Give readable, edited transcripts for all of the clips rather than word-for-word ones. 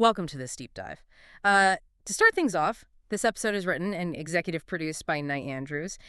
Welcome to this deep dive. To start things off, this episode is written and executive produced by Knight Andrews,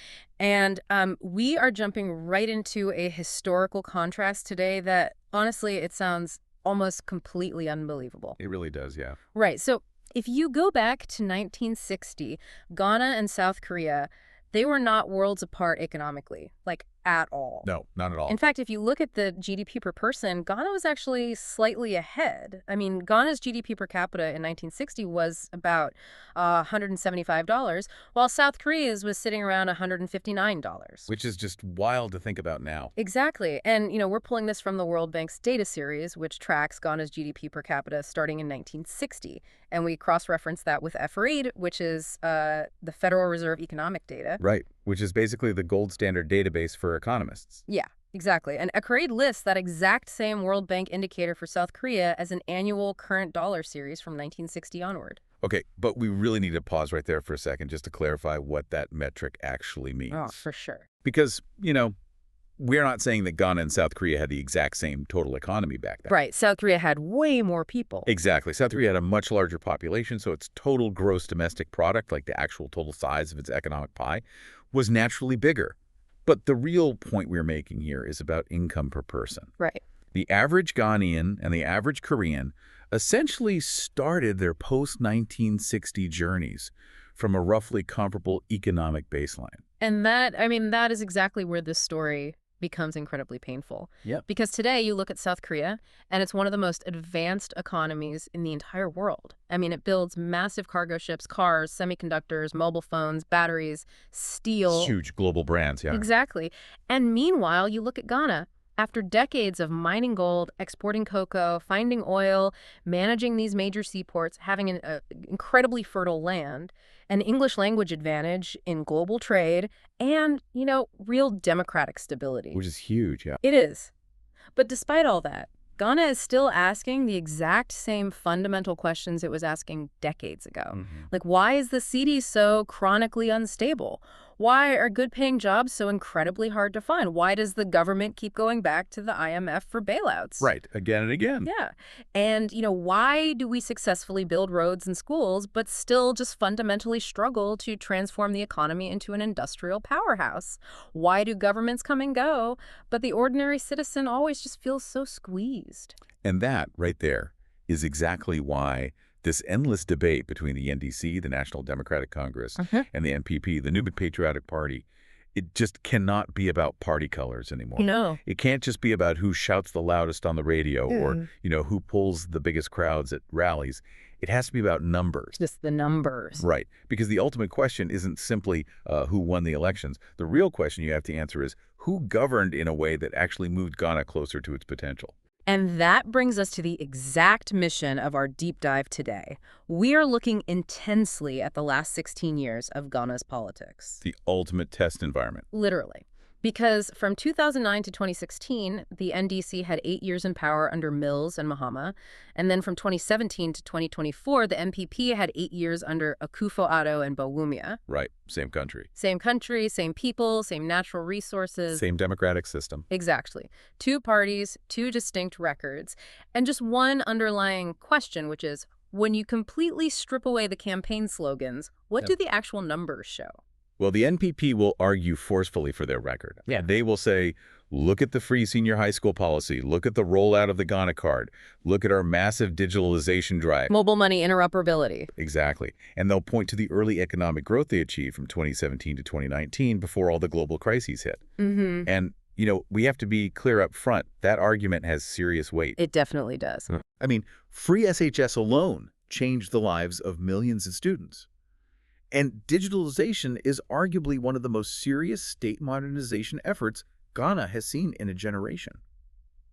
and we are jumping right into a historical contrast today that, honestly, it sounds almost completely unbelievable. It really does, yeah. Right, so if you go back to 1960, Ghana and South Korea, they were not worlds apart economically, like at all. No, not at all. In fact, if you look at the GDP per person, Ghana was actually slightly ahead. I mean, Ghana's GDP per capita in 1960 was about $175, while South Korea's was sitting around $159. Which is just wild to think about now. Exactly. And, we're pulling this from the World Bank's data series, which tracks Ghana's GDP per capita starting in 1960. And we cross-reference that with FREID, which is the Federal Reserve economic data. Right, which is basically the gold standard database for economists. Yeah, exactly. And FREID lists that exact same World Bank indicator for South Korea as an annual current dollar series from 1960 onward. Okay, but we really need to pause right there for a second just to clarify what that metric actually means. Oh, for sure. Because, we're not saying that Ghana and South Korea had the exact same total economy back then. Right. South Korea had way more people. Exactly. South Korea had a much larger population, so its total gross domestic product, like the actual total size of its economic pie, was naturally bigger. But the real point we're making here is about income per person. Right. The average Ghanaian and the average Korean essentially started their post-1960 journeys from a roughly comparable economic baseline. And that is exactly where this story becomes incredibly painful. Yep. Because today you look at South Korea, and it's one of the most advanced economies in the entire world. I mean, it builds massive cargo ships, cars, semiconductors, mobile phones, batteries, steel. Huge global brands, yeah. Exactly. And meanwhile, you look at Ghana. After decades of mining gold, exporting cocoa, finding oil, managing these major seaports, having an incredibly fertile land, an English language advantage in global trade, and, real democratic stability. Which is huge, yeah. It is. But despite all that, Ghana is still asking the exact same fundamental questions it was asking decades ago. Mm-hmm. Like, why is the cedi so chronically unstable? Why are good-paying jobs so incredibly hard to find? Why does the government keep going back to the IMF for bailouts? Right, again and again. Yeah. And, why do we successfully build roads and schools but still just fundamentally struggle to transform the economy into an industrial powerhouse? Why do governments come and go, but the ordinary citizen always just feels so squeezed? And that, right there, is exactly why this endless debate between the NDC, the National Democratic Congress, and the NPP, the New Patriotic Party, it just cannot be about party colors anymore. No. It can't just be about who shouts the loudest on the radio or, who pulls the biggest crowds at rallies. It has to be about numbers. Just the numbers. Right. Because the ultimate question isn't simply who won the elections. The real question you have to answer is who governed in a way that actually moved Ghana closer to its potential. And that brings us to the exact mission of our deep dive today. We are looking intensely at the last 16 years of Ghana's politics. The ultimate test environment. Literally. Because from 2009 to 2016, the NDC had 8 years in power under Mills and Mahama. And then from 2017 to 2024, the NPP had 8 years under Akufo-Addo and Bawumia. Right. Same country. Same country, same people, same natural resources. Same democratic system. Exactly. 2 parties, 2 distinct records, and just one underlying question, which is, when you completely strip away the campaign slogans, what do the actual numbers show? Well, the NPP will argue forcefully for their record. Yeah. They will say, look at the free senior high school policy. Look at the rollout of the Ghana card. Look at our massive digitalization drive. Mobile money interoperability. Exactly. And they'll point to the early economic growth they achieved from 2017 to 2019 before all the global crises hit. Mm-hmm. And, we have to be clear up front. That argument has serious weight. It definitely does. I mean, free SHS alone changed the lives of millions of students. And digitalization is arguably one of the most serious state modernization efforts Ghana has seen in a generation.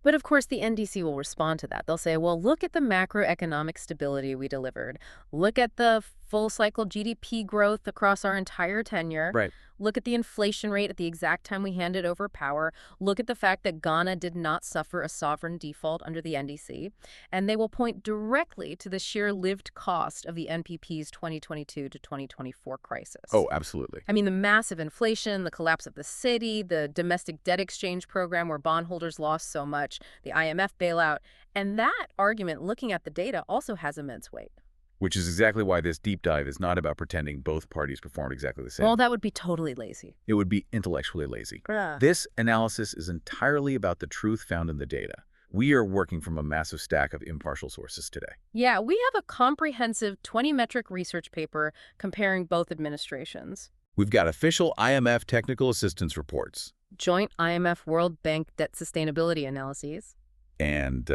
But of course, the NDC will respond to that. They'll say, well, look at the macroeconomic stability we delivered. Look at the full cycle GDP growth across our entire tenure. Right. Look at the inflation rate at the exact time we handed over power. Look at the fact that Ghana did not suffer a sovereign default under the NDC. And they will point directly to the sheer lived cost of the NPP's 2022 to 2024 crisis. Oh, absolutely. I mean, the massive inflation, the collapse of the city, the domestic debt exchange program where bondholders lost so much, the IMF bailout. And that argument, looking at the data, also has immense weight. Which is exactly why this deep dive is not about pretending both parties performed exactly the same. Well, that would be totally lazy. It would be intellectually lazy. Yeah. This analysis is entirely about the truth found in the data. We are working from a massive stack of impartial sources today. Yeah, we have a comprehensive 20-metric research paper comparing both administrations. We've got official IMF technical assistance reports. Joint IMF World Bank debt sustainability analyses. And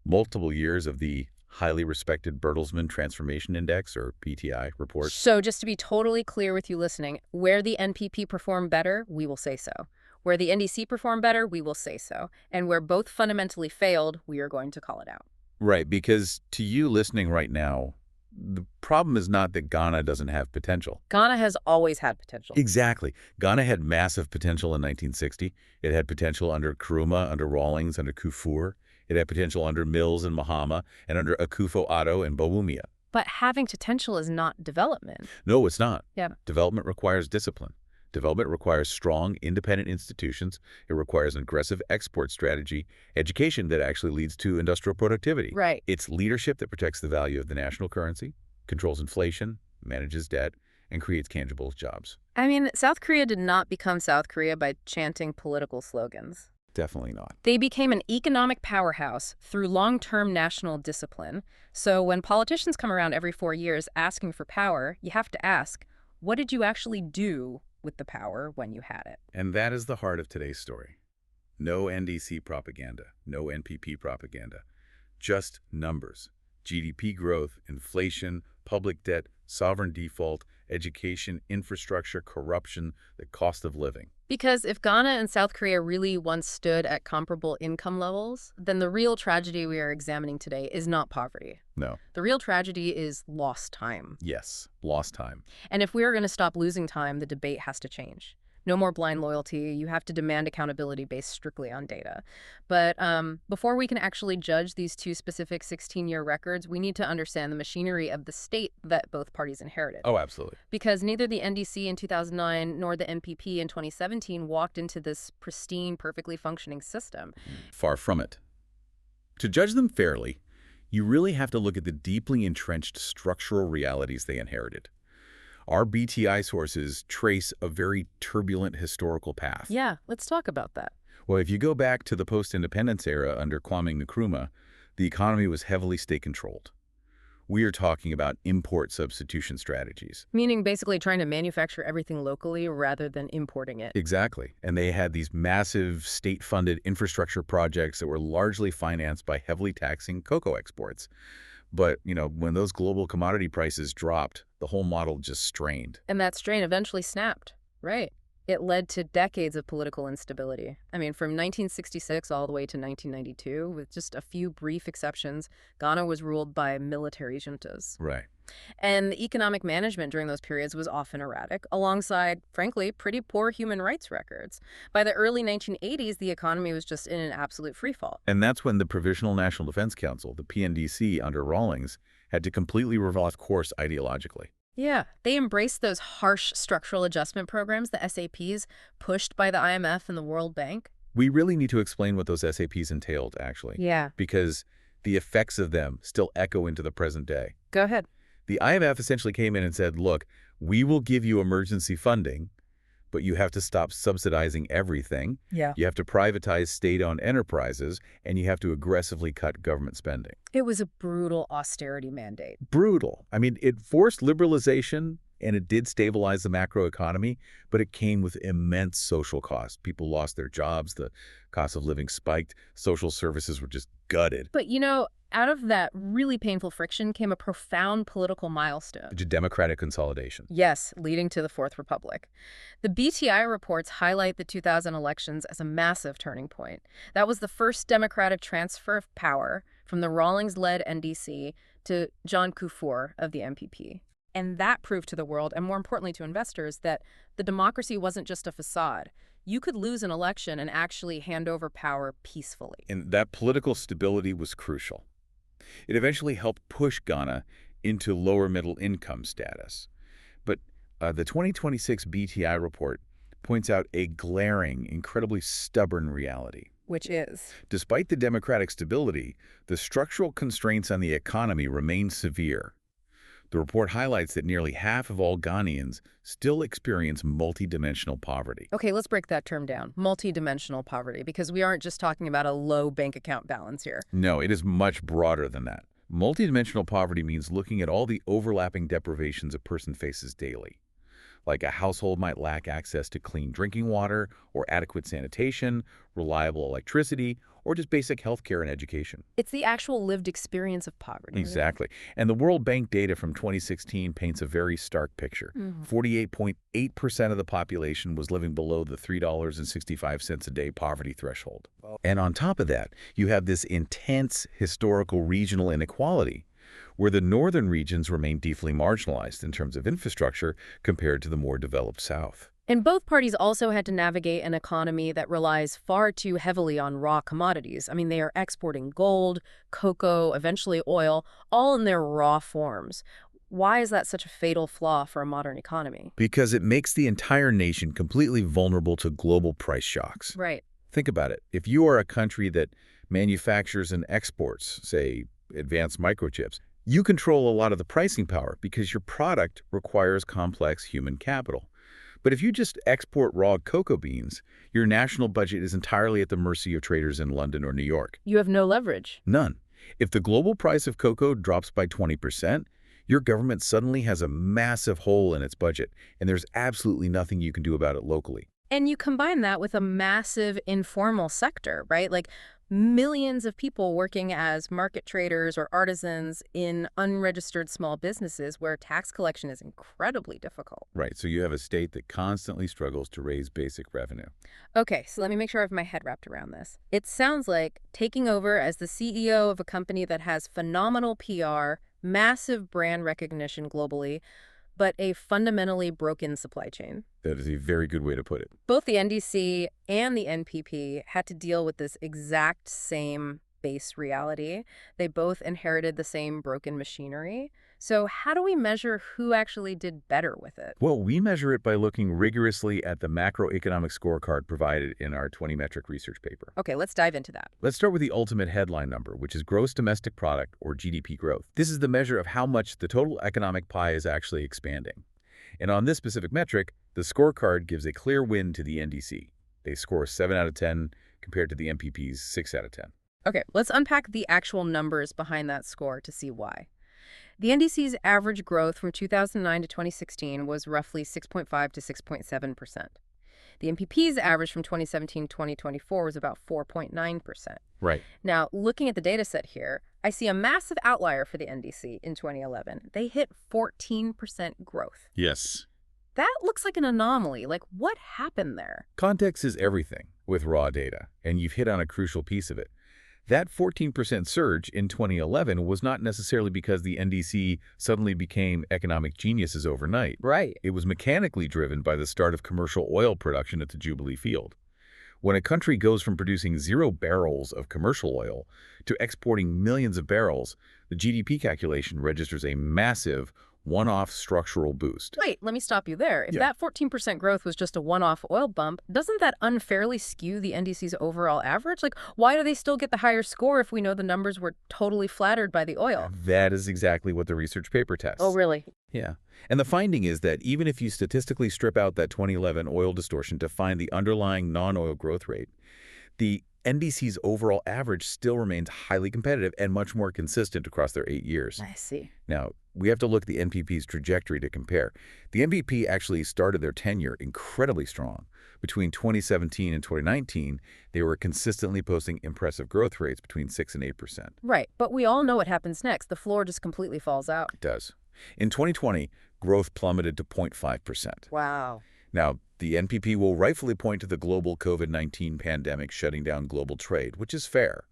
multiple years of the highly respected Bertelsmann Transformation Index, or PTI, reports. So just to be totally clear with you listening, where the NPP performed better, we will say so. Where the NDC performed better, we will say so. And where both fundamentally failed, we are going to call it out. Right, because to you listening right now, the problem is not that Ghana doesn't have potential. Ghana has always had potential. Exactly. Ghana had massive potential in 1960. It had potential under Nkrumah, under Rawlings, under Kufuor. It had potential under Mills and Mahama, and under Akufo-Addo and Bawumia. But having potential is not development. No, it's not. Yeah. Development requires discipline. Development requires strong, independent institutions. It requires an aggressive export strategy, education that actually leads to industrial productivity. Right. It's leadership that protects the value of the national currency, controls inflation, manages debt, and creates tangible jobs. I mean, South Korea did not become South Korea by chanting political slogans. Definitely not. They became an economic powerhouse through long-term national discipline. So when politicians come around every 4 years asking for power, you have to ask, what did you actually do with the power when you had it? And that is the heart of today's story. No NDC propaganda, no NPP propaganda, just numbers. GDP growth, inflation, public debt, sovereign default, education, infrastructure, corruption, the cost of living. Because if Ghana and South Korea really once stood at comparable income levels, then the real tragedy we are examining today is not poverty. No. The real tragedy is lost time. Yes, lost time. And if we are going to stop losing time, the debate has to change. No more blind loyalty. You have to demand accountability based strictly on data. But before we can actually judge these two specific 16-year records, we need to understand the machinery of the state that both parties inherited. Oh, absolutely. Because neither the NDC in 2009 nor the NPP in 2017 walked into this pristine, perfectly functioning system. Far from it. To judge them fairly, you really have to look at the deeply entrenched structural realities they inherited. Our BTI sources trace a very turbulent historical path. Yeah, let's talk about that. Well, if you go back to the post-independence era under Kwame Nkrumah, the economy was heavily state-controlled. We are talking about import substitution strategies. Meaning basically trying to manufacture everything locally rather than importing it. Exactly. And they had these massive state-funded infrastructure projects that were largely financed by heavily taxing cocoa exports. But, when those global commodity prices dropped, the whole model just strained. And that strain eventually snapped. Right. It led to decades of political instability. I mean, from 1966 all the way to 1992, with just a few brief exceptions, Ghana was ruled by military juntas. Right. And the economic management during those periods was often erratic, alongside, frankly, pretty poor human rights records. By the early 1980s, the economy was just in an absolute freefall. And that's when the Provisional National Defense Council, the PNDC under Rawlings, had to completely reverse course ideologically. Yeah, they embraced those harsh structural adjustment programs, the SAPs, pushed by the IMF and the World Bank. We really need to explain what those SAPs entailed, actually. Yeah. Because the effects of them still echo into the present day. Go ahead. The IMF essentially came in and said, look, we will give you emergency funding, but you have to stop subsidizing everything. Yeah. You have to privatize state-owned enterprises, and you have to aggressively cut government spending. It was a brutal austerity mandate. Brutal. I mean, it forced liberalization, and it did stabilize the macroeconomy, but it came with immense social costs. People lost their jobs, the cost of living spiked, social services were just gutted. But, out of that really painful friction came a profound political milestone. Democratic consolidation. Yes, leading to the Fourth Republic. The BTI reports highlight the 2000 elections as a massive turning point. That was the first democratic transfer of power from the Rawlings-led NDC to John Kufuor of the NPP. And that proved to the world, and more importantly to investors, that the democracy wasn't just a facade. You could lose an election and actually hand over power peacefully. And that political stability was crucial. It eventually helped push Ghana into lower middle income status. But the 2026 BTI report points out a glaring, incredibly stubborn reality. Which is? Despite the democratic stability, the structural constraints on the economy remain severe. The report highlights that nearly half of all Ghanaians still experience multidimensional poverty. Okay, let's break that term down. Multidimensional poverty, because we aren't just talking about a low bank account balance here. No, it is much broader than that. Multidimensional poverty means looking at all the overlapping deprivations a person faces daily. Like a household might lack access to clean drinking water or adequate sanitation, reliable electricity, or just basic health care and education. It's the actual lived experience of poverty. Exactly. And the World Bank data from 2016 paints a very stark picture. 48.8% of the population was living below the $3.65 a day poverty threshold. And on top of that, you have this intense historical regional inequality, where the northern regions remain deeply marginalized in terms of infrastructure compared to the more developed South. And both parties also had to navigate an economy that relies far too heavily on raw commodities. I mean, they are exporting gold, cocoa, eventually oil, all in their raw forms. Why is that such a fatal flaw for a modern economy? Because it makes the entire nation completely vulnerable to global price shocks. Right. Think about it. If you are a country that manufactures and exports, say, advanced microchips, you control a lot of the pricing power because your product requires complex human capital. But if you just export raw cocoa beans, your national budget is entirely at the mercy of traders in London or New York. You have no leverage. None. If the global price of cocoa drops by 20%, your government suddenly has a massive hole in its budget, and there's absolutely nothing you can do about it locally. And you combine that with a massive informal sector, right? Like millions of people working as market traders or artisans in unregistered small businesses where tax collection is incredibly difficult. Right, so you have a state that constantly struggles to raise basic revenue. Okay, so let me make sure I have my head wrapped around this. It sounds like taking over as the CEO of a company that has phenomenal PR, massive brand recognition globally, but a fundamentally broken supply chain. That is a very good way to put it. Both the NDC and the NPP had to deal with this exact same base reality. They both inherited the same broken machinery. So how do we measure who actually did better with it? Well, we measure it by looking rigorously at the macroeconomic scorecard provided in our 20-metric research paper. Okay, let's dive into that. Let's start with the ultimate headline number, which is gross domestic product, or GDP growth. This is the measure of how much the total economic pie is actually expanding. And on this specific metric, the scorecard gives a clear win to the NDC. They score 7 out of 10 compared to the NPP's 6 out of 10. Okay, let's unpack the actual numbers behind that score to see why. The NDC's average growth from 2009 to 2016 was roughly 6.5 to 6.7%. The NPP's average from 2017 to 2024 was about 4.9%. Right. Now, looking at the data set here, I see a massive outlier for the NDC in 2011. They hit 14% growth. Yes. That looks like an anomaly. Like, what happened there? Context is everything with raw data, and you've hit on a crucial piece of it. That 14% surge in 2011 was not necessarily because the NDC suddenly became economic geniuses overnight. Right. It was mechanically driven by the start of commercial oil production at the Jubilee Field. When a country goes from producing 0 barrels of commercial oil to exporting millions of barrels, the GDP calculation registers a massive one-off structural boost. Wait, let me stop you there. If that 14% growth was just a one-off oil bump, doesn't that unfairly skew the NDC's overall average? Like, why do they still get the higher score if we know the numbers were totally flattered by the oil? That is exactly what the research paper tests. Oh, really? Yeah. And the finding is that even if you statistically strip out that 2011 oil distortion to find the underlying non-oil growth rate, the NDC's overall average still remains highly competitive and much more consistent across their 8 years. I see. Now, we have to look at the NPP's trajectory to compare. The NPP actually started their tenure incredibly strong. Between 2017 and 2019, they were consistently posting impressive growth rates between 6 and 8%. Right, but we all know what happens next. The floor just completely falls out. It does. In 2020, growth plummeted to 0.5%. Wow. Now, the NPP will rightfully point to the global COVID-19 pandemic shutting down global trade, which is fair.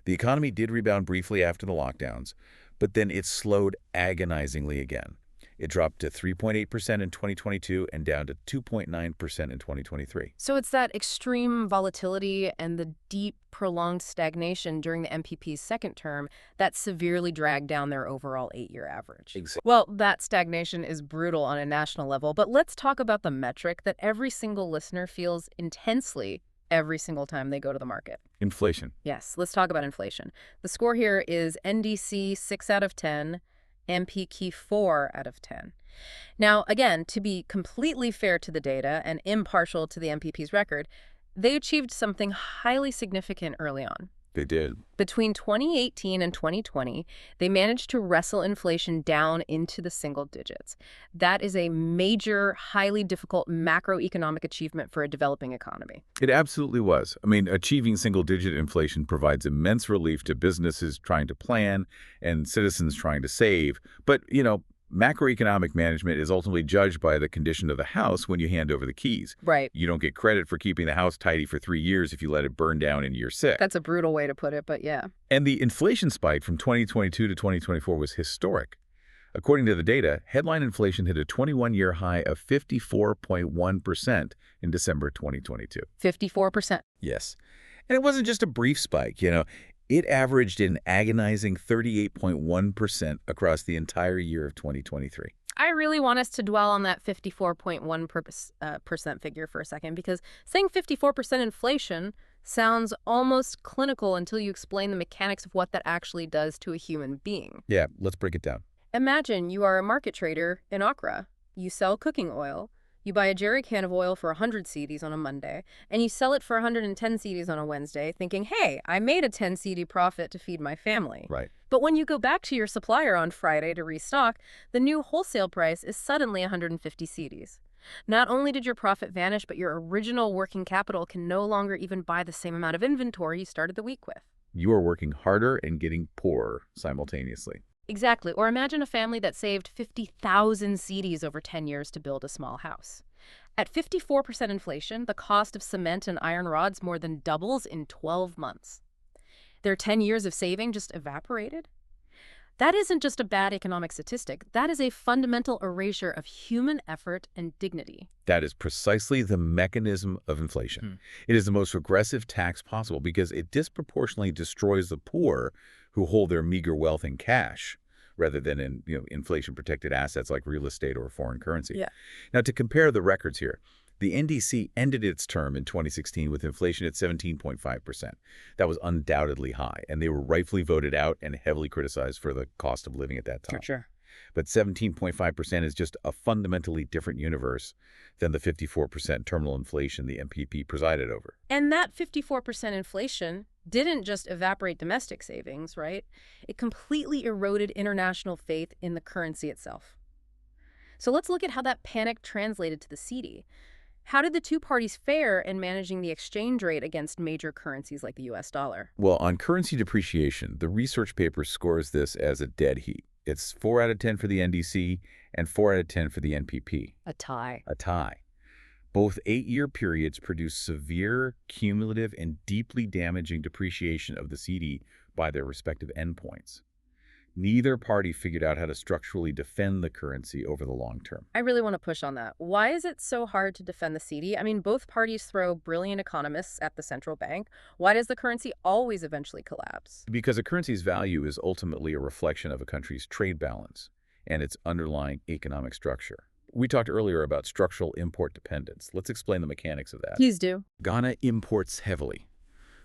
The economy did rebound briefly after the lockdowns, but then it slowed agonizingly again. It dropped to 3.8% in 2022 and down to 2.9% in 2023. So it's that extreme volatility and the deep, prolonged stagnation during the MPP's second term that severely dragged down their overall 8-year average. Exactly. Well, that stagnation is brutal on a national level, but let's talk about the metric that every single listener feels intensely every single time they go to the market. Inflation. Yes, let's talk about inflation. The score here is NDC 6 out of 10, NPP 4 out of 10. Now, again, to be completely fair to the data and impartial to the MPP's record, they achieved something highly significant early on. They did. Between 2018 and 2020, they managed to wrestle inflation down into the single digits. That is a major, highly difficult macroeconomic achievement for a developing economy. It absolutely was. I mean, achieving single-digit inflation provides immense relief to businesses trying to plan and citizens trying to save. But, macroeconomic management is ultimately judged by the condition of the house when you hand over the keys. Right. You don't get credit for keeping the house tidy for 3 years if you let it burn down in year 6. That's a brutal way to put it, but yeah. And the inflation spike from 2022 to 2024 was historic. According to the data, headline inflation hit a 21-year high of 54.1% in December 2022. 54%. Yes. And it wasn't just a brief spike, It averaged an agonizing 38.1% across the entire year of 2023. I really want us to dwell on that 54.1% figure for a second, because saying 54% inflation sounds almost clinical until you explain the mechanics of what that actually does to a human being. Yeah, let's break it down. Imagine you are a market trader in Accra. You sell cooking oil. You buy a jerry can of oil for 100 cedis on a Monday, and you sell it for 110 cedis on a Wednesday, thinking, hey, I made a 10 cedi profit to feed my family. Right. But when you go back to your supplier on Friday to restock, the new wholesale price is suddenly 150 cedis. Not only did your profit vanish, but your original working capital can no longer even buy the same amount of inventory you started the week with. You are working harder and getting poorer simultaneously. Exactly. Or imagine a family that saved 50,000 cedis over 10 years to build a small house. At 54% inflation, the cost of cement and iron rods more than doubles in 12 months. Their 10 years of saving just evaporated? That isn't just a bad economic statistic. That is a fundamental erasure of human effort and dignity. That is precisely the mechanism of inflation. It is the most regressive tax possible because it disproportionately destroys the poor who hold their meager wealth in cash rather than in inflation-protected assets like real estate or foreign currency. Yeah. Now, to compare the records here, the NDC ended its term in 2016 with inflation at 17.5%. That was undoubtedly high, and they were rightfully voted out and heavily criticized for the cost of living at that time. Sure. But 17.5% is just a fundamentally different universe than the 54% terminal inflation the MPP presided over. And that 54% inflation didn't just evaporate domestic savings, right? It completely eroded international faith in the currency itself. So let's look at how that panic translated to the cedi. How did the two parties fare in managing the exchange rate against major currencies like the US dollar? Well, on currency depreciation, the research paper scores this as a dead heat. It's 4 out of 10 for the NDC and 4 out of 10 for the NPP. A tie. A tie. Both 8-year periods produced severe, cumulative, and deeply damaging depreciation of the cedi by their respective endpoints. Neither party figured out how to structurally defend the currency over the long term. I really want to push on that. Why is it so hard to defend the cedi? I mean, both parties throw brilliant economists at the central bank. Why does the currency always eventually collapse? Because a currency's value is ultimately a reflection of a country's trade balance and its underlying economic structure. We talked earlier about structural import dependence. Let's explain the mechanics of that. Please do. Ghana imports heavily.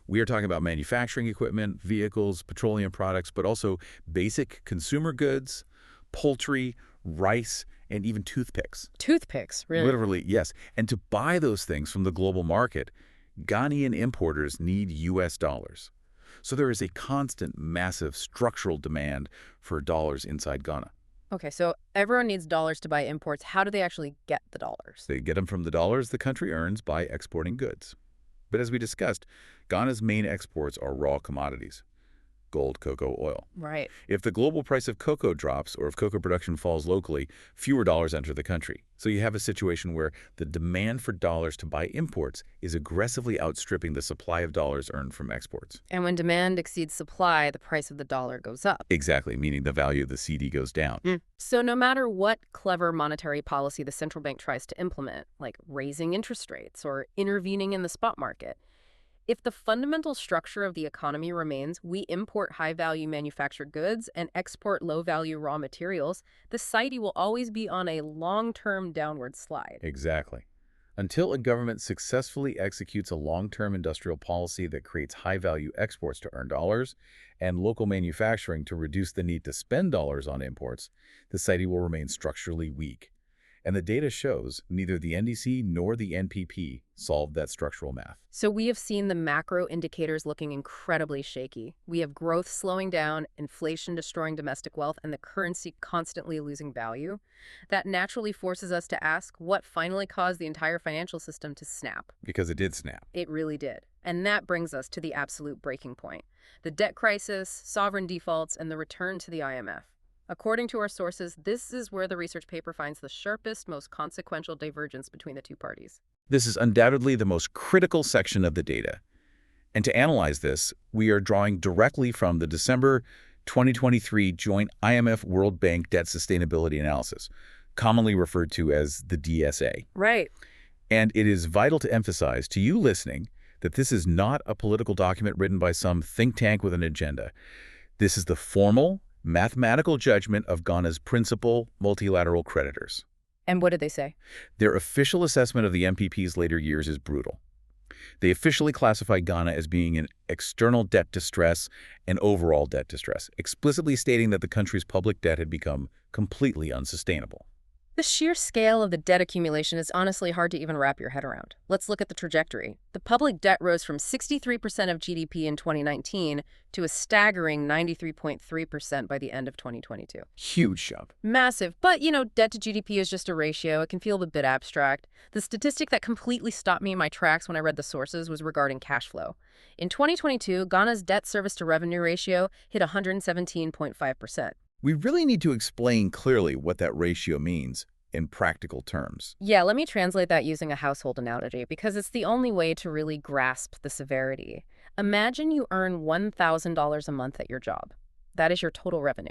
We are talking about manufacturing equipment, vehicles, petroleum products, but also basic consumer goods, poultry, rice, and even toothpicks. Toothpicks, really? Literally, yes. And to buy those things from the global market, Ghanaian importers need U.S. dollars. So there is a constant, massive structural demand for dollars inside Ghana. Okay, so everyone needs dollars to buy imports. How do they actually get the dollars? They get them from the dollars the country earns by exporting goods. But as we discussed, Ghana's main exports are raw commodities. gold, cocoa, oil. Right. If the global price of cocoa drops or if cocoa production falls locally, fewer dollars enter the country. So you have a situation where the demand for dollars to buy imports is aggressively outstripping the supply of dollars earned from exports. And when demand exceeds supply, the price of the dollar goes up. Exactly, meaning the value of the CD goes down. So no matter what clever monetary policy the central bank tries to implement, like raising interest rates or intervening in the spot market, if the fundamental structure of the economy remains, we import high-value manufactured goods and export low-value raw materials, the society will always be on a long-term downward slide. Exactly. Until a government successfully executes a long-term industrial policy that creates high-value exports to earn dollars and local manufacturing to reduce the need to spend dollars on imports, the society will remain structurally weak. And the data shows neither the NDC nor the NPP solved that structural math. So we have seen the macro indicators looking incredibly shaky. We have growth slowing down, inflation destroying domestic wealth, and the currency constantly losing value. That naturally forces us to ask what finally caused the entire financial system to snap. Because it did snap. It really did. And that brings us to the absolute breaking point: the debt crisis, sovereign defaults, and the return to the IMF. According to our sources, this is where the research paper finds the sharpest, most consequential divergence between the two parties. This is undoubtedly the most critical section of the data. And to analyze this, we are drawing directly from the December 2023 Joint IMF World Bank Debt Sustainability Analysis, commonly referred to as the DSA. Right. And it is vital to emphasize to you listening that this is not a political document written by some think tank with an agenda. This is the formal, mathematical judgment of Ghana's principal multilateral creditors. And what did they say? Their official assessment of the MPP's later years is brutal. They officially classify Ghana as being in external debt distress and overall debt distress, explicitly stating that the country's public debt had become completely unsustainable. The sheer scale of the debt accumulation is honestly hard to even wrap your head around. Let's look at the trajectory. The public debt rose from 63% of GDP in 2019 to a staggering 93.3% by the end of 2022. Huge jump. Massive. But, debt to GDP is just a ratio. It can feel a bit abstract. The statistic that completely stopped me in my tracks when I read the sources was regarding cash flow. In 2022, Ghana's debt service to revenue ratio hit 117.5%. We really need to explain clearly what that ratio means in practical terms. Yeah, let me translate that using a household analogy, because it's the only way to really grasp the severity. Imagine you earn $1,000 a month at your job. That is your total revenue.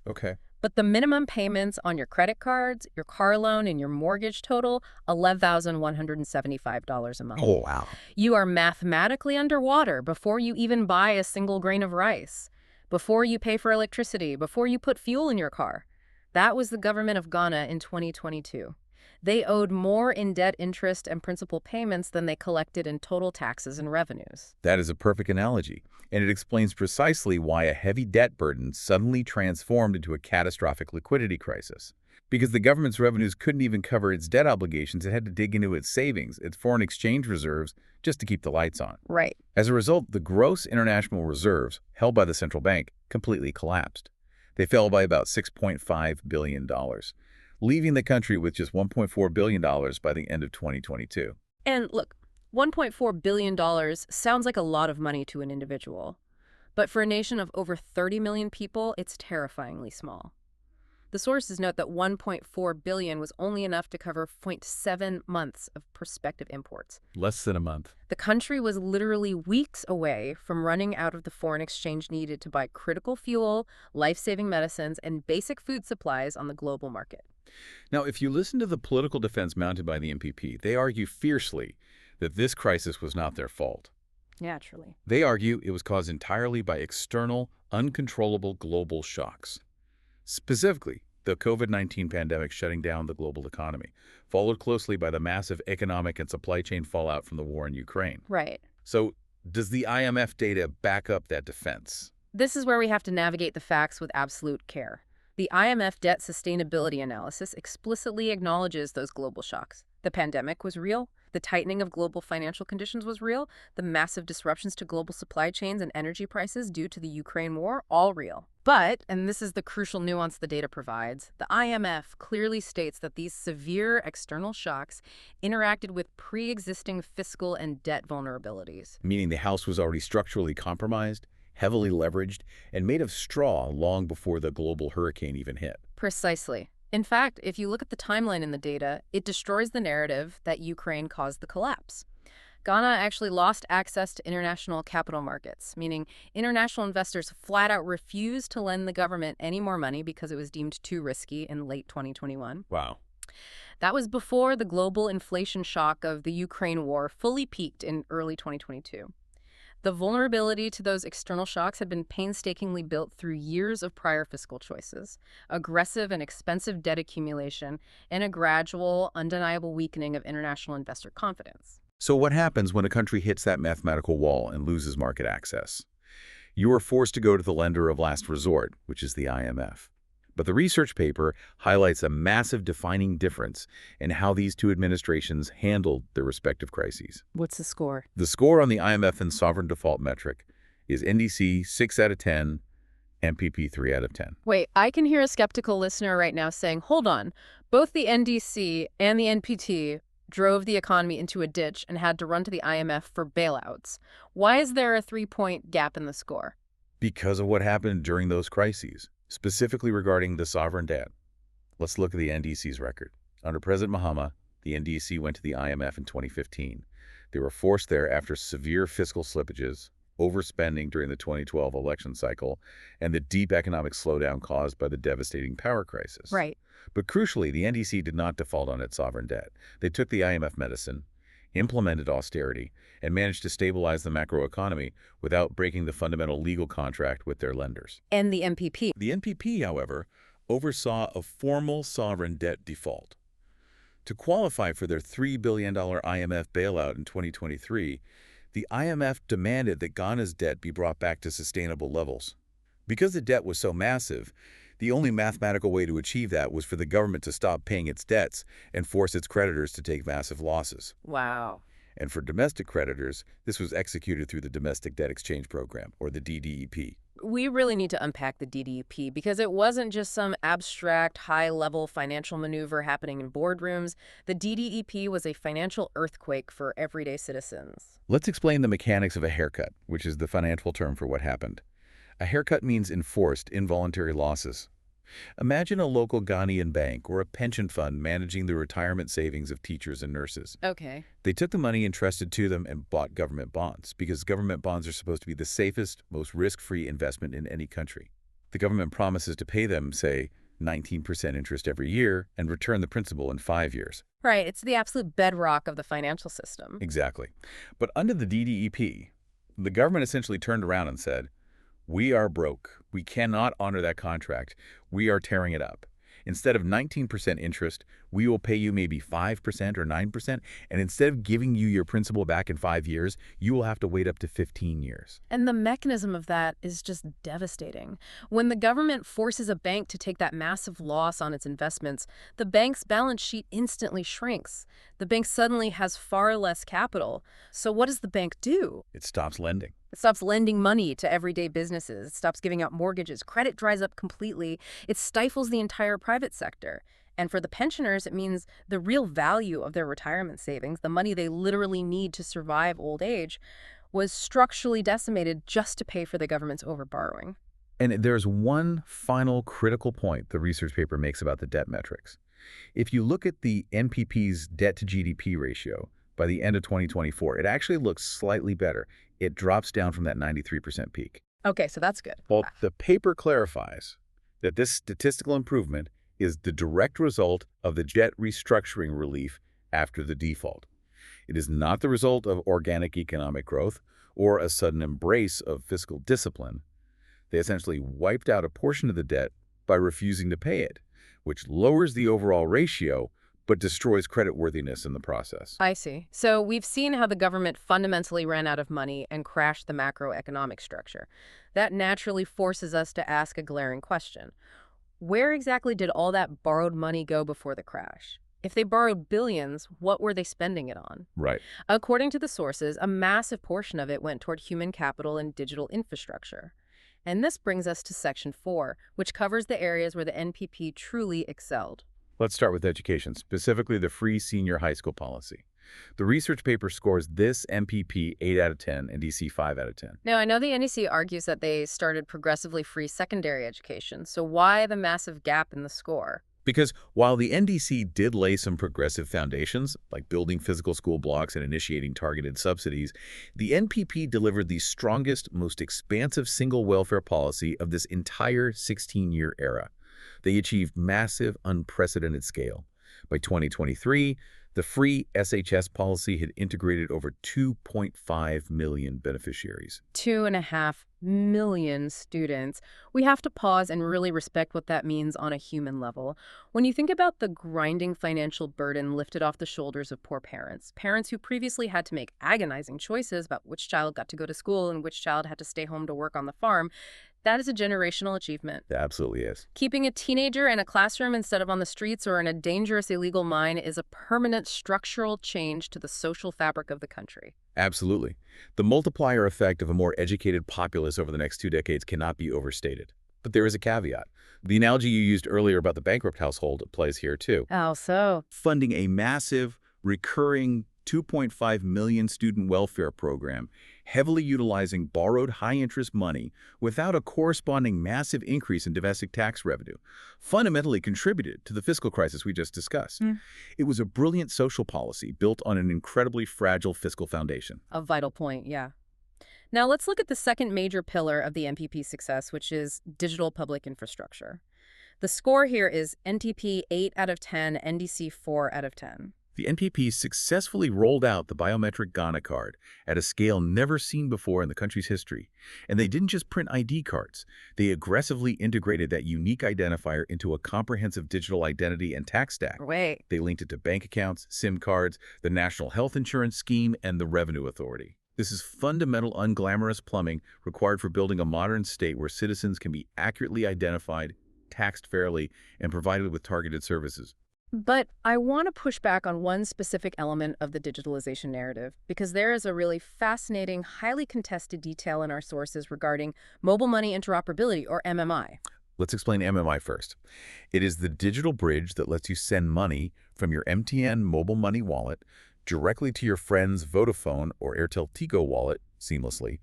Okay. But the minimum payments on your credit cards, your car loan, and your mortgage total $11,175 a month. Oh, wow. You are mathematically underwater before you even buy a single grain of rice, before you pay for electricity, before you put fuel in your car. That was the government of Ghana in 2022. They owed more in debt interest and principal payments than they collected in total taxes and revenues. That is a perfect analogy, and it explains precisely why a heavy debt burden suddenly transformed into a catastrophic liquidity crisis. Because the government's revenues couldn't even cover its debt obligations, it had to dig into its savings, its foreign exchange reserves, just to keep the lights on. Right. As a result, the gross international reserves held by the central bank completely collapsed. They fell by about $6.5 billion, leaving the country with just $1.4 billion by the end of 2022. And look, $1.4 billion sounds like a lot of money to an individual. But for a nation of over 30 million people, it's terrifyingly small. The sources note that $1.4 billion was only enough to cover 0.7 months of prospective imports. Less than a month. The country was literally weeks away from running out of the foreign exchange needed to buy critical fuel, life-saving medicines, and basic food supplies on the global market. Now, if you listen to the political defense mounted by the NPP, they argue fiercely that this crisis was not their fault. Naturally. They argue it was caused entirely by external, uncontrollable global shocks. Specifically, the COVID-19 pandemic shutting down the global economy, followed closely by the massive economic and supply chain fallout from the war in Ukraine. Right. So, does the IMF data back up that defense? This is where we have to navigate the facts with absolute care. The IMF debt sustainability analysis explicitly acknowledges those global shocks. The pandemic was real. The tightening of global financial conditions was real. The massive disruptions to global supply chains and energy prices due to the Ukraine war, all real. But, and this is the crucial nuance the data provides, the IMF clearly states that these severe external shocks interacted with pre-existing fiscal and debt vulnerabilities. Meaning the house was already structurally compromised, heavily leveraged, and made of straw long before the global hurricane even hit. Precisely. In fact, if you look at the timeline in the data, it destroys the narrative that Ukraine caused the collapse. Ghana actually lost access to international capital markets, meaning international investors flat out refused to lend the government any more money because it was deemed too risky in late 2021. Wow. That was before the global inflation shock of the Ukraine war fully peaked in early 2022. The vulnerability to those external shocks had been painstakingly built through years of prior fiscal choices, aggressive and expensive debt accumulation, and a gradual, undeniable weakening of international investor confidence. So what happens when a country hits that mathematical wall and loses market access? You are forced to go to the lender of last resort, which is the IMF. But the research paper highlights a massive defining difference in how these two administrations handled their respective crises. What's the score? The score on the IMF and sovereign default metric is NDC 6 out of 10, NPP 3 out of 10. Wait, I can hear a skeptical listener right now saying, hold on, both the NDC and the NPT drove the economy into a ditch and had to run to the IMF for bailouts. Why is there a 3-point gap in the score? Because of what happened during those crises, specifically regarding the sovereign debt. Let's look at the NDC's record. Under President Mahama, the NDC went to the IMF in 2015. They were forced there after severe fiscal slippages, overspending during the 2012 election cycle, and the deep economic slowdown caused by the devastating power crisis. Right. But crucially, the NDC did not default on its sovereign debt. They took the IMF medicine, implemented austerity, and managed to stabilize the macroeconomy without breaking the fundamental legal contract with their lenders. And the NPP. The NPP, however, oversaw a formal sovereign debt default. To qualify for their $3 billion IMF bailout in 2023, the IMF demanded that Ghana's debt be brought back to sustainable levels. Because the debt was so massive, the only mathematical way to achieve that was for the government to stop paying its debts and force its creditors to take massive losses. Wow. And for domestic creditors, this was executed through the Domestic Debt Exchange Program, or the DDEP. We really need to unpack the DDEP because it wasn't just some abstract, high-level financial maneuver happening in boardrooms. The DDEP was a financial earthquake for everyday citizens. Let's explain the mechanics of a haircut, which is the financial term for what happened. A haircut means enforced, involuntary losses. Imagine a local Ghanaian bank or a pension fund managing the retirement savings of teachers and nurses. Okay. They took the money entrusted to them and bought government bonds because government bonds are supposed to be the safest, most risk-free investment in any country. The government promises to pay them, say, 19% interest every year and return the principal in 5 years. Right. It's the absolute bedrock of the financial system. Exactly. But under the DDEP, the government essentially turned around and said, "We are broke. We cannot honor that contract. We are tearing it up. Instead of 19% interest, we will pay you maybe 5% or 9%, and instead of giving you your principal back in 5 years, you will have to wait up to 15 years. And the mechanism of that is just devastating. When the government forces a bank to take that massive loss on its investments, the bank's balance sheet instantly shrinks. The bank suddenly has far less capital. So what does the bank do? It stops lending. It stops lending money to everyday businesses. It stops giving out mortgages. Credit dries up completely. It stifles the entire private sector. And for the pensioners, it means the real value of their retirement savings, the money they literally need to survive old age, was structurally decimated just to pay for the government's overborrowing. And there's one final critical point the research paper makes about the debt metrics. If you look at the NPP's debt-to-GDP ratio, by the end of 2024, it actually looks slightly better. It drops down from that 93% peak. Okay, so that's good. Well, the paper clarifies that this statistical improvement is the direct result of the debt restructuring relief after the default. It is not the result of organic economic growth or a sudden embrace of fiscal discipline. They essentially wiped out a portion of the debt by refusing to pay it, which lowers the overall ratio but destroys creditworthiness in the process. I see. So we've seen how the government fundamentally ran out of money and crashed the macroeconomic structure. That naturally forces us to ask a glaring question. Where exactly did all that borrowed money go before the crash? If they borrowed billions, what were they spending it on? Right. According to the sources, a massive portion of it went toward human capital and digital infrastructure. And this brings us to Section 4, which covers the areas where the NPP truly excelled. Let's start with education, specifically the free senior high school policy. The research paper scores this MPP 8 out of 10 and DC 5 out of 10. Now, I know the NEC argues that they started progressively free secondary education, so why the massive gap in the score? Because while the NDC did lay some progressive foundations, like building physical school blocks and initiating targeted subsidies, the NPP delivered the strongest, most expansive single welfare policy of this entire 16-year era. They achieved massive, unprecedented scale. By 2023, the free SHS policy had integrated over 2.5 million beneficiaries. 2.5 million students. We have to pause and really respect what that means on a human level. When you think about the grinding financial burden lifted off the shoulders of poor parents, parents who previously had to make agonizing choices about which child got to go to school and which child had to stay home to work on the farm, that is a generational achievement. It absolutely is. Keeping a teenager in a classroom instead of on the streets or in a dangerous illegal mine is a permanent structural change to the social fabric of the country. Absolutely. The multiplier effect of a more educated populace over the next 2 decades cannot be overstated. But there is a caveat. The analogy you used earlier about the bankrupt household applies here too. How so? Funding a massive, recurring 2.5 million student welfare program, heavily utilizing borrowed high-interest money without a corresponding massive increase in domestic tax revenue, fundamentally contributed to the fiscal crisis we just discussed. It was a brilliant social policy built on an incredibly fragile fiscal foundation. A vital point, yeah. Now let's look at the second major pillar of the NPP success, which is digital public infrastructure. The score here is NTP 8 out of 10, NDC 4 out of 10. The NPP successfully rolled out the biometric Ghana card at a scale never seen before in the country's history. And they didn't just print ID cards. They aggressively integrated that unique identifier into a comprehensive digital identity and tax stack. Wait. They linked it to bank accounts, SIM cards, the National Health Insurance Scheme, and the Revenue Authority. This is fundamental unglamorous plumbing required for building a modern state where citizens can be accurately identified, taxed fairly, and provided with targeted services. But I want to push back on one specific element of the digitalization narrative, because there is a really fascinating, highly contested detail in our sources regarding mobile money interoperability, or MMI. Let's explain MMI first. It is the digital bridge that lets you send money from your MTN mobile money wallet directly to your friend's Vodafone or Airtel Tigo wallet seamlessly,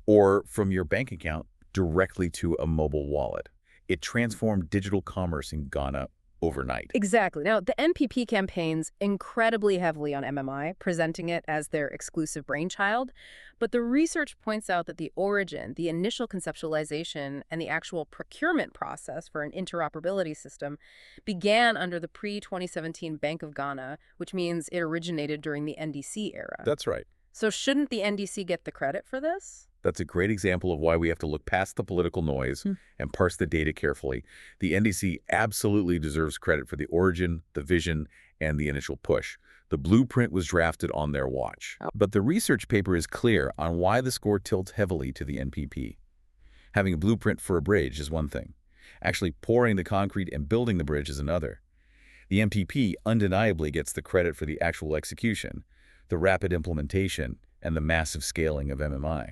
or from your bank account directly to a mobile wallet. It transformed digital commerce in Ghana overnight. Exactly. Now, the NPP campaigns incredibly heavily on MMI, presenting it as their exclusive brainchild. But the research points out that the origin, the initial conceptualization, and the actual procurement process for an interoperability system began under the pre-2017 Bank of Ghana, which means it originated during the NDC era. That's right. So shouldn't the NDC get the credit for this? That's a great example of why we have to look past the political noise and parse the data carefully. The NDC absolutely deserves credit for the origin, the vision, and the initial push. The blueprint was drafted on their watch. But the research paper is clear on why the score tilts heavily to the NPP. Having a blueprint for a bridge is one thing. Actually pouring the concrete and building the bridge is another. The NPP undeniably gets the credit for the actual execution, the rapid implementation, and the massive scaling of MMI.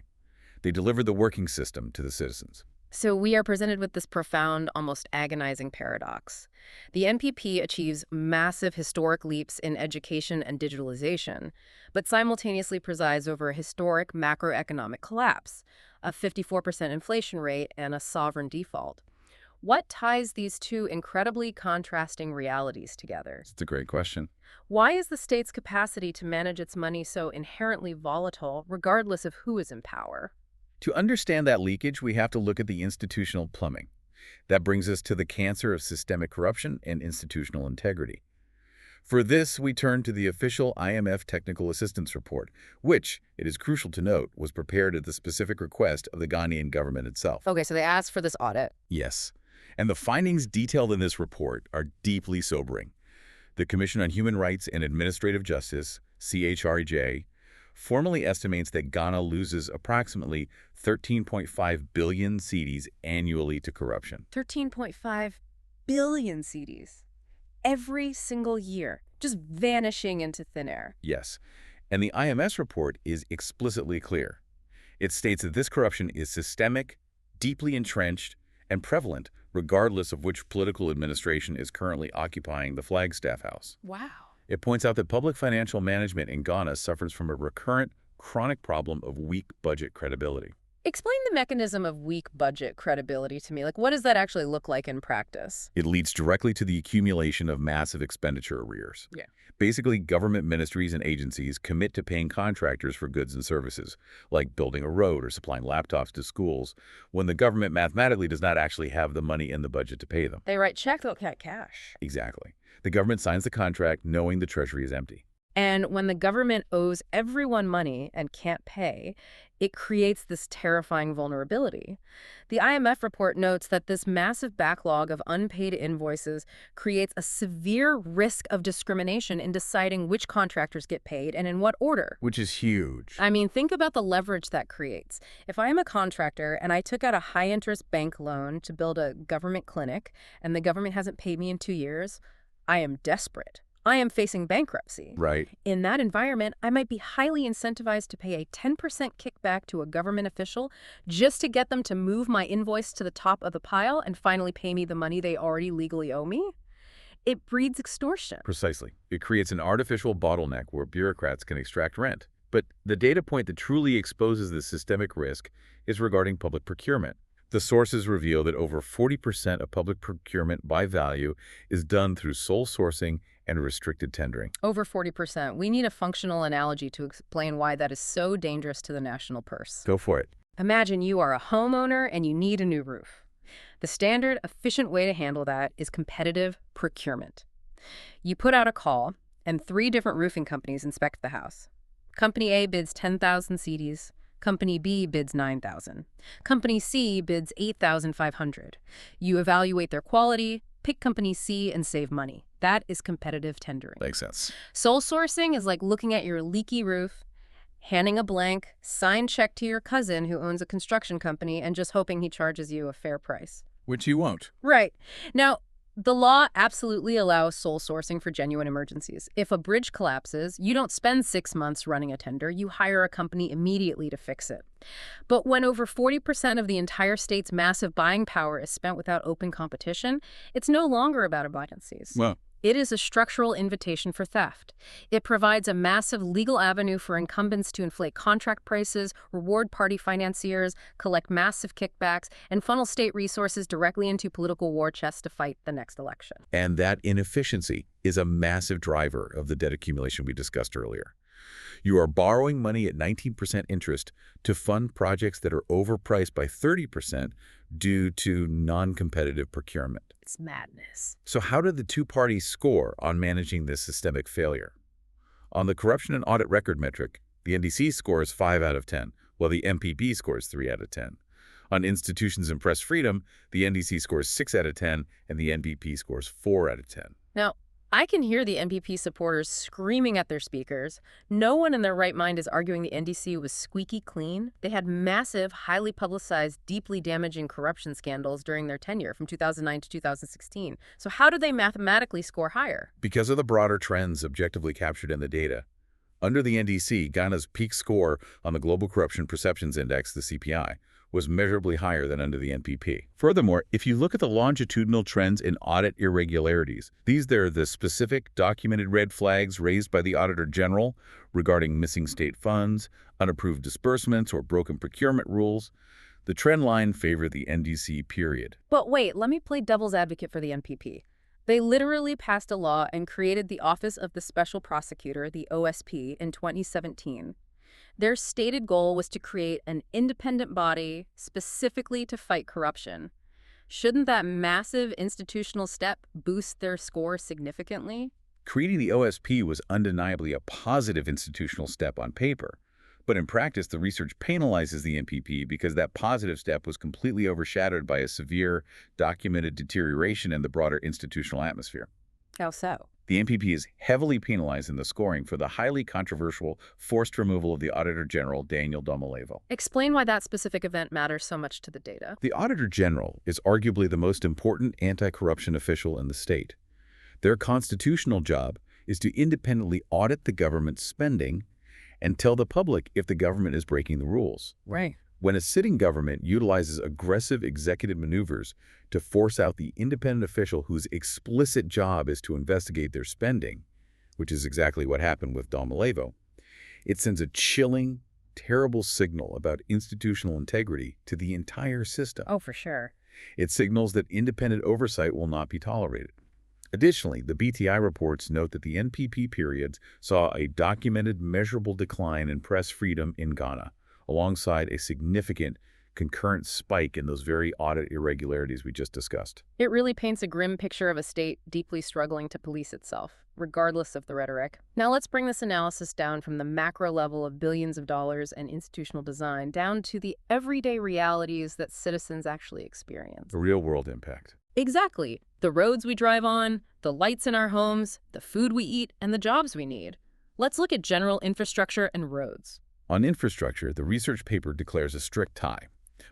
They delivered the working system to the citizens. So we are presented with this profound, almost agonizing paradox. The NPP achieves massive historic leaps in education and digitalization, but simultaneously presides over a historic macroeconomic collapse, a 54% inflation rate, and a sovereign default. What ties these two incredibly contrasting realities together? It's a great question. Why is the state's capacity to manage its money so inherently volatile, regardless of who is in power? To understand that leakage, we have to look at the institutional plumbing. That brings us to the cancer of systemic corruption and institutional integrity. For this, we turn to the official IMF Technical Assistance Report, which, it is crucial to note, was prepared at the specific request of the Ghanaian government itself. Okay, so they asked for this audit. Yes. And the findings detailed in this report are deeply sobering. The Commission on Human Rights and Administrative Justice, CHRJ, formally estimates that Ghana loses approximately 13.5 billion cedis annually to corruption. 13.5 billion cedis every single year, just vanishing into thin air. Yes, and the IMS report is explicitly clear. It states that this corruption is systemic, deeply entrenched, and prevalent regardless of which political administration is currently occupying the Flagstaff House. Wow. It points out that public financial management in Ghana suffers from a recurrent, chronic problem of weak budget credibility. Explain the mechanism of weak budget credibility to me. Like, what does that actually look like in practice? It leads directly to the accumulation of massive expenditure arrears. Yeah. Basically, government ministries and agencies commit to paying contractors for goods and services, like building a road or supplying laptops to schools, when the government mathematically does not actually have the money in the budget to pay them. They write checks, they'll get cash. Exactly. The government signs the contract knowing the treasury is empty. And when the government owes everyone money and can't pay, it creates this terrifying vulnerability. The IMF report notes that this massive backlog of unpaid invoices creates a severe risk of discrimination in deciding which contractors get paid and in what order. Which is huge. I mean, think about the leverage that creates. If I am a contractor and I took out a high-interest bank loan to build a government clinic and the government hasn't paid me in 2 years, I am desperate. I am facing bankruptcy. Right. In that environment, I might be highly incentivized to pay a 10% kickback to a government official just to get them to move my invoice to the top of the pile and finally pay me the money they already legally owe me. It breeds extortion. Precisely. It creates an artificial bottleneck where bureaucrats can extract rent. But the data point that truly exposes the systemic risk is regarding public procurement. The sources reveal that over 40% of public procurement by value is done through sole sourcing and restricted tendering. Over 40%. We need a functional analogy to explain why that is so dangerous to the national purse. Go for it. Imagine you are a homeowner and you need a new roof. The standard, efficient way to handle that is competitive procurement. You put out a call, and 3 different roofing companies inspect the house. Company A bids 10,000 CDs. Company B bids 9,000. Company C bids 8,500. You evaluate their quality, pick Company C, and save money. That is competitive tendering. Makes sense. Sole sourcing is like looking at your leaky roof, handing a blank, signed check to your cousin who owns a construction company, and just hoping he charges you a fair price. Which you won't. Right. Now, the law absolutely allows sole sourcing for genuine emergencies. If a bridge collapses, you don't spend 6 months running a tender. You hire a company immediately to fix it. But when over 40% of the entire state's massive buying power is spent without open competition, it's no longer about abundances. Well, It is a structural invitation for theft. It provides a massive legal avenue for incumbents to inflate contract prices, reward party financiers, collect massive kickbacks, and funnel state resources directly into political war chests to fight the next election. and that inefficiency is a massive driver of the debt accumulation we discussed earlier. You are borrowing money at 19% interest to fund projects that are overpriced by 30% due to non-competitive procurement. It's madness. So how did the two parties score on managing this systemic failure? On the corruption and audit record metric, the NDC scores 5 out of 10, while the NPP scores 3 out of 10. On institutions and press freedom, the NDC scores 6 out of 10, and the NPP scores 4 out of 10. Now, I can hear the NPP supporters screaming at their speakers. No one in their right mind is arguing the NDC was squeaky clean. They had massive, highly publicized, deeply damaging corruption scandals during their tenure from 2009 to 2016. So how do they mathematically score higher? Because of the broader trends objectively captured in the data, under the NDC, Ghana's peak score on the Global Corruption Perceptions Index, the CPI, was measurably higher than under the NPP. Furthermore, if you look at the longitudinal trends in audit irregularities, these are the specific documented red flags raised by the Auditor General regarding missing state funds, unapproved disbursements, or broken procurement rules. The trend line favored the NDC period. But wait, let me play devil's advocate for the NPP. They literally passed a law and created the Office of the Special Prosecutor, the OSP, in 2017. Their stated goal was to create an independent body specifically to fight corruption. Shouldn't that massive institutional step boost their score significantly? Creating the OSP was undeniably a positive institutional step on paper, but in practice, the research penalizes the NPP because that positive step was completely overshadowed by a severe, documented deterioration in the broader institutional atmosphere. How so? The NPP is heavily penalized in the scoring for the highly controversial forced removal of the Auditor General, Daniel Domelevo. Explain why that specific event matters so much to the data. The Auditor General is arguably the most important anti-corruption official in the state. Their constitutional job is to independently audit the government's spending and tell the public if the government is breaking the rules. Right. When a sitting government utilizes aggressive executive maneuvers to force out the independent official whose explicit job is to investigate their spending, which is exactly what happened with Dalmalevo. It sends a chilling, terrible signal about institutional integrity to the entire system. Oh, for sure. It signals that independent oversight will not be tolerated. Additionally, the BTI reports note that the NPP periods saw a documented measurable decline in press freedom in Ghana, alongside a significant concurrent spike in those very audit irregularities we just discussed. It really paints a grim picture of a state deeply struggling to police itself, regardless of the rhetoric. Now let's bring this analysis down from the macro level of billions of dollars and institutional design down to the everyday realities that citizens actually experience. The real-world impact. Exactly. The roads we drive on, the lights in our homes, the food we eat, and the jobs we need. Let's look at general infrastructure and roads. On infrastructure, the research paper declares a strict tie.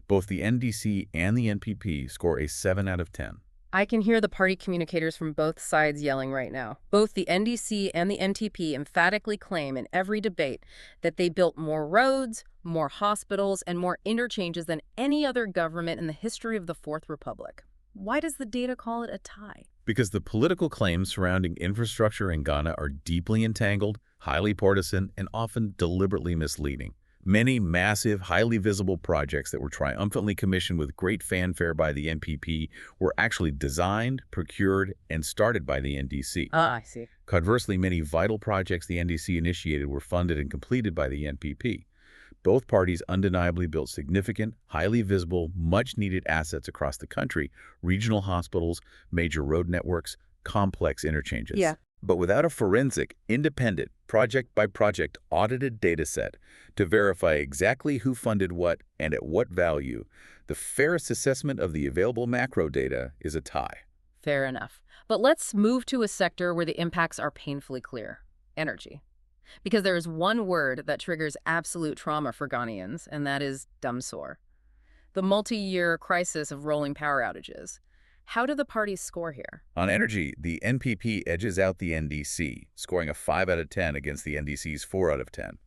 Both the NDC and the NPP score a 7 out of 10. I can hear the party communicators from both sides yelling right now. Both the NDC and the NTP emphatically claim in every debate that they built more roads, more hospitals, and more interchanges than any other government in the history of the Fourth Republic. Why does the data call it a tie? Because the political claims surrounding infrastructure in Ghana are deeply entangled, highly partisan, and often deliberately misleading. Many massive, highly visible projects that were triumphantly commissioned with great fanfare by the NPP were actually designed, procured, and started by the NDC. I see. Conversely, many vital projects the NDC initiated were funded and completed by the NPP. Both parties undeniably built significant, highly visible, much-needed assets across the country: regional hospitals, major road networks, complex interchanges. Yeah. But without a forensic, independent, project-by-project audited data set to verify exactly who funded what and at what value, the fairest assessment of the available macro data is a tie. Fair enough. But let's move to a sector where the impacts are painfully clear: energy. Because there is one word that triggers absolute trauma for Ghanaians, and that is dumbsore. The multi-year crisis of rolling power outages. How do the parties score here? On energy, the NPP edges out the NDC, scoring a 5 out of 10 against the NDC's 4 out of 10.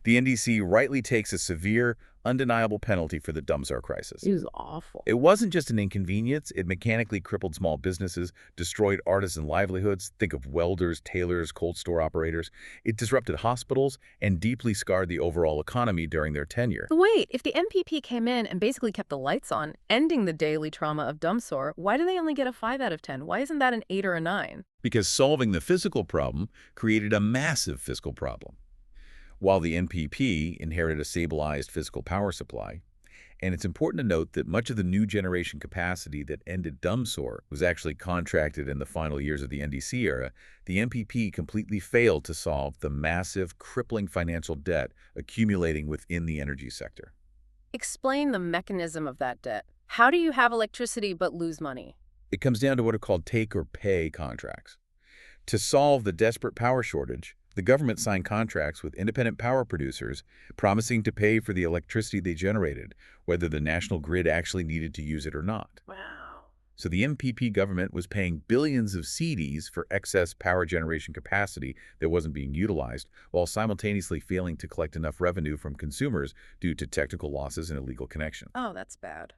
The NDC rightly takes a severe, undeniable penalty for the dumbsore crisis. It was awful. It wasn't just an inconvenience. It mechanically crippled small businesses, destroyed artisan livelihoods. Think of welders, tailors, cold store operators. It disrupted hospitals and deeply scarred the overall economy during their tenure. Wait, if the NPP came in and basically kept the lights on, ending the daily trauma of dumbsore, why do they only get a 5 out of 10? Why isn't that an 8 or a 9? Because solving the physical problem created a massive fiscal problem. While the NPP inherited a stabilized fiscal power supply, and it's important to note that much of the new generation capacity that ended dumbsore was actually contracted in the final years of the NDC era, the NPP completely failed to solve the massive, crippling financial debt accumulating within the energy sector. Explain the mechanism of that debt. How do you have electricity but lose money? It comes down to what are called take-or-pay contracts. To solve the desperate power shortage, the government signed contracts with independent power producers promising to pay for the electricity they generated, whether the national grid actually needed to use it or not. Wow. So the MPP government was paying billions of cedis for excess power generation capacity that wasn't being utilized, while simultaneously failing to collect enough revenue from consumers due to technical losses and illegal connections. Oh, that's bad.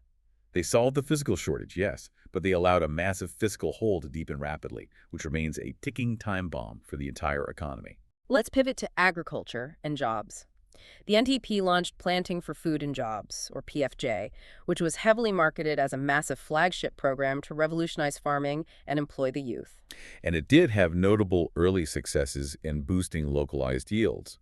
They solved the physical shortage, yes, but they allowed a massive fiscal hole to deepen rapidly, which remains a ticking time bomb for the entire economy. Let's pivot to agriculture and jobs. The NTP launched Planting for Food and Jobs, or PFJ, which was heavily marketed as a massive flagship program to revolutionize farming and employ the youth. And it did have notable early successes in boosting localized yields.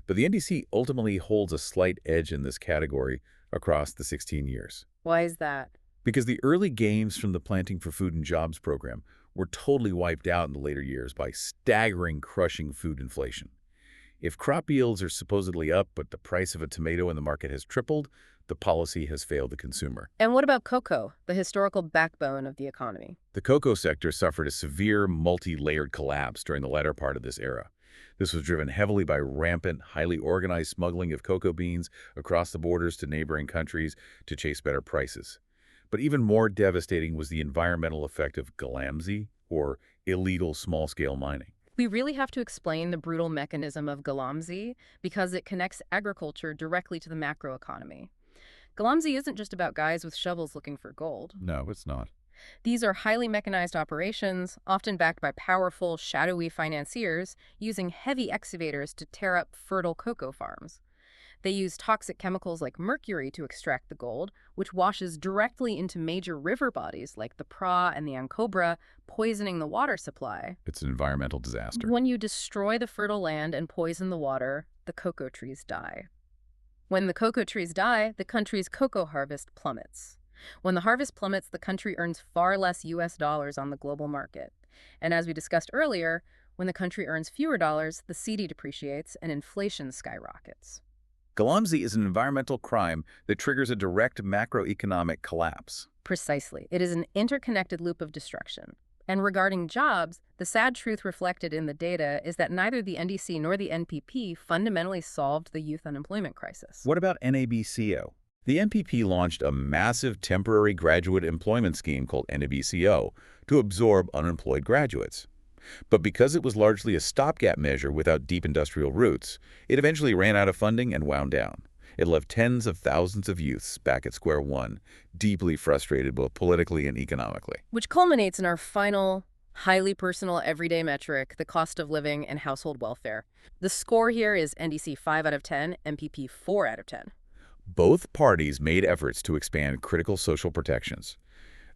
But the NDC ultimately holds a slight edge in this category across the 16 years. Why is that? Because the early gains from the Planting for Food and Jobs program were totally wiped out in the later years by staggering, crushing food inflation. If crop yields are supposedly up, but the price of a tomato in the market has tripled, the policy has failed the consumer. And what about cocoa, the historical backbone of the economy? The cocoa sector suffered a severe, multi-layered collapse during the latter part of this era. This was driven heavily by rampant, highly organized smuggling of cocoa beans across the borders to neighboring countries to chase better prices. But even more devastating was the environmental effect of galamsey, or illegal small-scale mining. We really have to explain the brutal mechanism of galamsey because it connects agriculture directly to the macroeconomy. Galamsey isn't just about guys with shovels looking for gold. No, it's not. These are highly mechanized operations, often backed by powerful, shadowy financiers, using heavy excavators to tear up fertile cocoa farms. They use toxic chemicals like mercury to extract the gold, which washes directly into major river bodies like the Pra and the Ancobra, poisoning the water supply. It's an environmental disaster. When you destroy the fertile land and poison the water, the cocoa trees die. When the cocoa trees die, the country's cocoa harvest plummets. When the harvest plummets, the country earns far less US dollars on the global market. And as we discussed earlier, when the country earns fewer dollars, the cedi depreciates and inflation skyrockets. Galamsey is an environmental crime that triggers a direct macroeconomic collapse. Precisely. It is an interconnected loop of destruction. And regarding jobs, the sad truth reflected in the data is that neither the NDC nor the NPP fundamentally solved the youth unemployment crisis. What about NABCO? The NPP launched a massive temporary graduate employment scheme called NABCO to absorb unemployed graduates. But because it was largely a stopgap measure without deep industrial roots, it eventually ran out of funding and wound down. It left tens of thousands of youths back at square one, deeply frustrated both politically and economically. Which culminates in our final, highly personal everyday metric, the cost of living and household welfare. The score here is NDC 5 out of 10, NPP 4 out of 10. Both parties made efforts to expand critical social protections.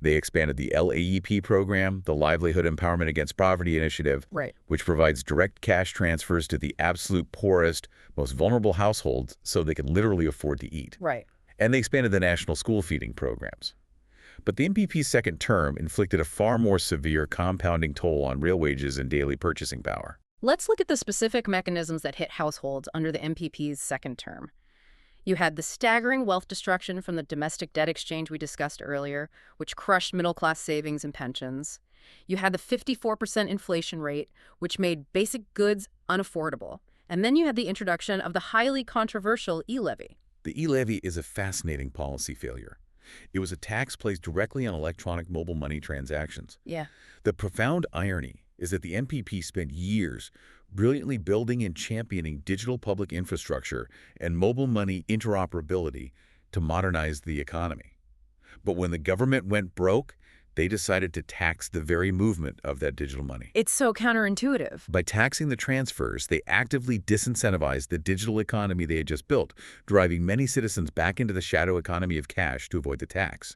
They expanded the LAEP program, the Livelihood Empowerment Against Poverty Initiative, Right. which provides direct cash transfers to the absolute poorest, most vulnerable households so they can literally afford to eat. Right. And they expanded the national school feeding programs. But the NPP's second term inflicted a far more severe compounding toll on real wages and daily purchasing power. Let's look at the specific mechanisms that hit households under the NPP's second term. You had the staggering wealth destruction from the domestic debt exchange we discussed earlier, which crushed middle-class savings and pensions. You had the 54% inflation rate, which made basic goods unaffordable. And then you had the introduction of the highly controversial e-levy. The e-levy is a fascinating policy failure. It was a tax placed directly on electronic mobile money transactions. Yeah. The profound irony is that the NPP spent years brilliantly building and championing digital public infrastructure and mobile money interoperability to modernize the economy. But when the government went broke, they decided to tax the very movement of that digital money. It's so counterintuitive. By taxing the transfers, they actively disincentivized the digital economy they had just built, driving many citizens back into the shadow economy of cash to avoid the tax.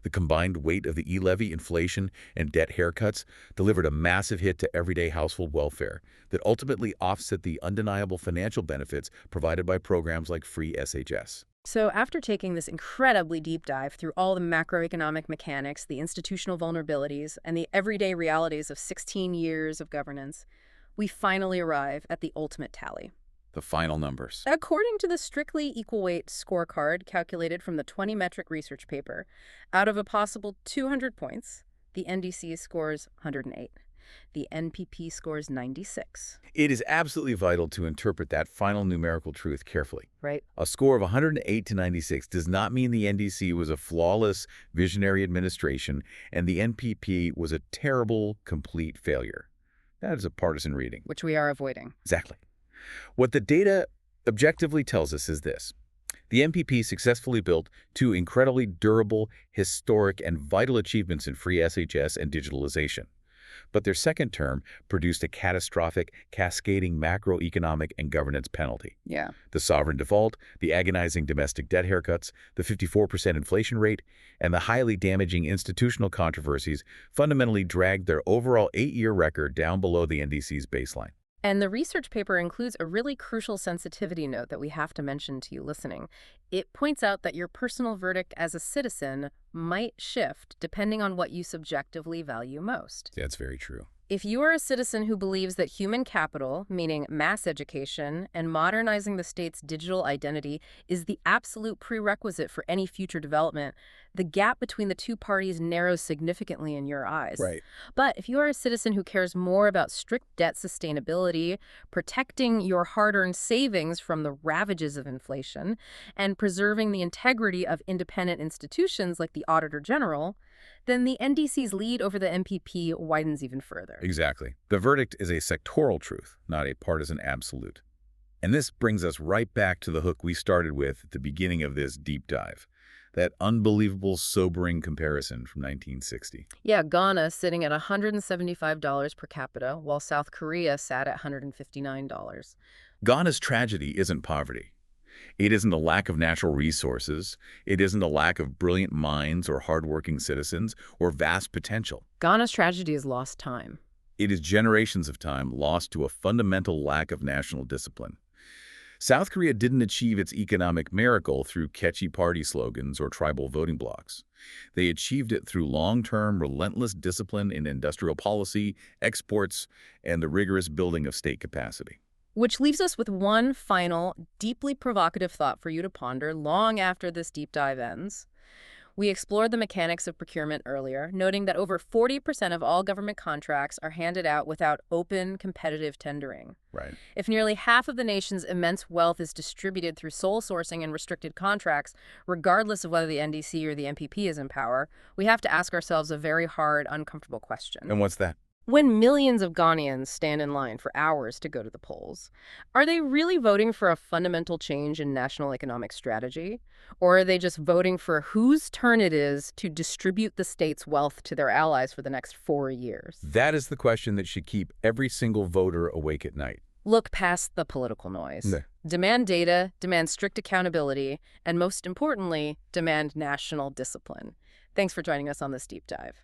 The combined weight of the e-levy, inflation, and debt haircuts delivered a massive hit to everyday household welfare that ultimately offset the undeniable financial benefits provided by programs like free SHS. So after taking this incredibly deep dive through all the macroeconomic mechanics, the institutional vulnerabilities, and the everyday realities of 16 years of governance, we finally arrive at the ultimate tally. The final numbers. According to the strictly equal weight scorecard calculated from the 20 metric research paper, out of a possible 200 points, the NDC scores 108. The NPP scores 96. It is absolutely vital to interpret that final numerical truth carefully. Right. A score of 108 to 96 does not mean the NDC was a flawless, visionary administration and the NPP was a terrible, complete failure. That is a partisan reading. Which we are avoiding. Exactly. What the data objectively tells us is this. The NPP successfully built two incredibly durable, historic, and vital achievements in free SHS and digitalization. But their second term produced a catastrophic, cascading macroeconomic and governance penalty. Yeah. The sovereign default, the agonizing domestic debt haircuts, the 54% inflation rate, and the highly damaging institutional controversies fundamentally dragged their overall 8-year record down below the NDC's baseline. And the research paper includes a really crucial sensitivity note that we have to mention to you listening. It points out that your personal verdict as a citizen might shift depending on what you subjectively value most. That's very true. If you are a citizen who believes that human capital, meaning mass education, and modernizing the state's digital identity is the absolute prerequisite for any future development, the gap between the two parties narrows significantly in your eyes. Right. But if you are a citizen who cares more about strict debt sustainability, protecting your hard-earned savings from the ravages of inflation, and preserving the integrity of independent institutions like the Auditor General, then the NDC's lead over the NPP widens even further. Exactly. The verdict is a sectoral truth, not a partisan absolute. And this brings us right back to the hook we started with at the beginning of this deep dive. That unbelievable, sobering comparison from 1960. Yeah, Ghana sitting at $175 per capita, while South Korea sat at $159. Ghana's tragedy isn't poverty. It isn't a lack of natural resources. It isn't a lack of brilliant minds or hardworking citizens or vast potential. Ghana's tragedy is lost time. It is generations of time lost to a fundamental lack of national discipline. South Korea didn't achieve its economic miracle through catchy party slogans or tribal voting blocs. They achieved it through long-term, relentless discipline in industrial policy, exports, and the rigorous building of state capacity. Which leaves us with one final, deeply provocative thought for you to ponder long after this deep dive ends. We explored the mechanics of procurement earlier, noting that over 40% of all government contracts are handed out without open, competitive tendering. Right. If nearly half of the nation's immense wealth is distributed through sole sourcing and restricted contracts, regardless of whether the NDC or the NPP is in power, we have to ask ourselves a very hard, uncomfortable question. And what's that? When millions of Ghanaians stand in line for hours to go to the polls, are they really voting for a fundamental change in national economic strategy? Or are they just voting for whose turn it is to distribute the state's wealth to their allies for the next 4 years? That is the question that should keep every single voter awake at night. Look past the political noise. No. Demand data, demand strict accountability, and most importantly, demand national discipline. Thanks for joining us on this deep dive.